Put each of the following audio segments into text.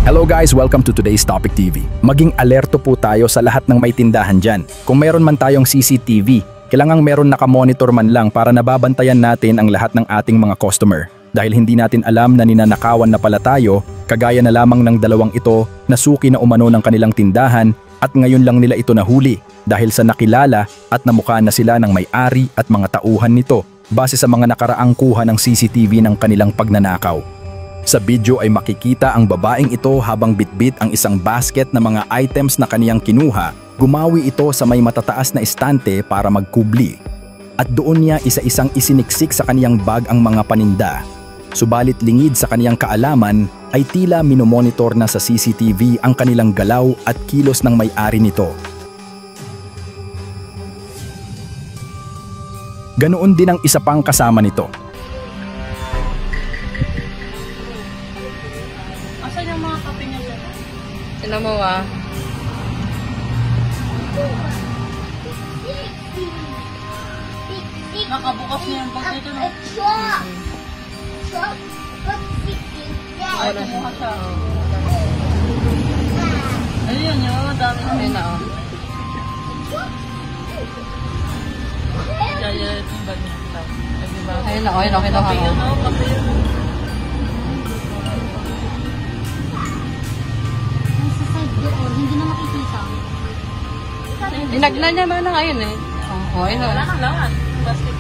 Hello guys, welcome to today's Topic TV. Maging alerto po tayo sa lahat ng may tindahan dyan. Kung meron man tayong CCTV, kailangang meron nakamonitor man lang para nababantayan natin ang lahat ng ating mga customer. Dahil hindi natin alam na ninanakawan na pala tayo, kagaya na lamang ng dalawang ito na suki na umano ng kanilang tindahan at ngayon lang nila ito nahuli dahil sa nakilala at namukha na sila ng may-ari at mga tauhan nito base sa mga nakaraang kuha ng CCTV ng kanilang pagnanakaw. Sa video ay makikita ang babaeng ito habang bitbit ang isang basket na mga items na kaniyang kinuha, gumawi ito sa may matataas na estante para magkubli. At doon niya isa-isang isiniksik sa kaniyang bag ang mga paninda. Subalit lingid sa kaniyang kaalaman ay tila minomonitor na sa CCTV ang kanilang galaw at kilos ng may-ari nito. Ganoon din ang isa pang kasama nito. Asan yung mga kape niya dyan? Sino mo ah? Nakabukas niya yung bag dito, no? Ay, kumuha siya. Ayun yun, dami na. Ayun na oh. Kaya yung bag niya. Ayun na oh, ayun oh, kinuha Kape mo. yun, no? Kape yun. Sa side doon, hindi na makikita. Dinagnan niya man na ngayon eh. Oh, ayun Wala oh. kang lahat. Plastic.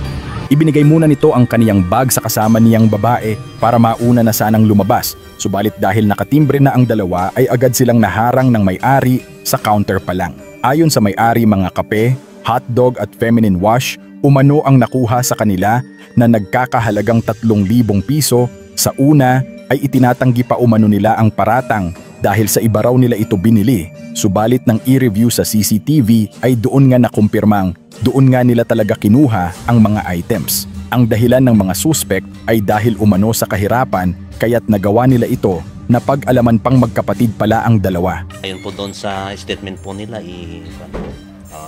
Ibinigay muna nito ang kaniyang bag sa kasama niyang babae para mauna na sanang lumabas. Subalit dahil nakatimbre na ang dalawa ay agad silang naharang ng may-ari sa counter pa lang. Ayon sa may-ari, mga kape, hotdog at feminine wash, umano ang nakuha sa kanila na nagkakahalagang 3,000 piso. Sa una ay itinatanggi pa umano nila ang paratang dahil sa iba raw nila ito binili. Subalit nang i-review sa CCTV ay doon nga nakumpirmang doon nga nila talaga kinuha ang mga items. Ang dahilan ng mga suspect ay dahil umano sa kahirapan kaya't nagawa nila ito na pag-alaman pang magkapatid pala ang dalawa. Ayun po doon sa statement po nila,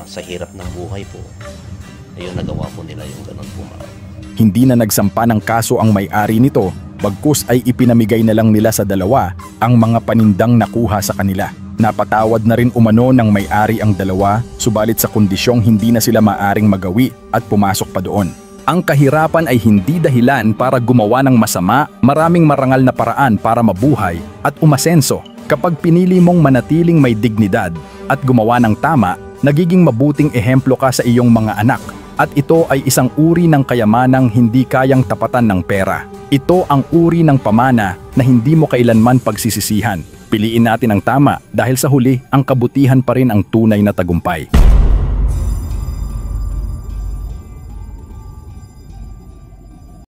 sa hirap ng buhay po, ayun nagawa po nila yung ganun po. Hindi na nagsampa ng kaso ang may-ari nito, bagkus ay ipinamigay na lang nila sa dalawa ang mga panindang nakuha sa kanila. Napatawad na rin umano ng may-ari ang dalawa, subalit sa kondisyong hindi na sila maaring magawi at pumasok pa doon. Ang kahirapan ay hindi dahilan para gumawa ng masama, maraming marangal na paraan para mabuhay at umasenso. Kapag pinili mong manatiling may dignidad at gumawa ng tama, nagiging mabuting ehemplo ka sa iyong mga anak. At ito ay isang uri ng kayamanang hindi kayang tapatan ng pera. Ito ang uri ng pamana na hindi mo kailanman pagsisisihan. Piliin natin ang tama dahil sa huli, ang kabutihan pa rin ang tunay na tagumpay.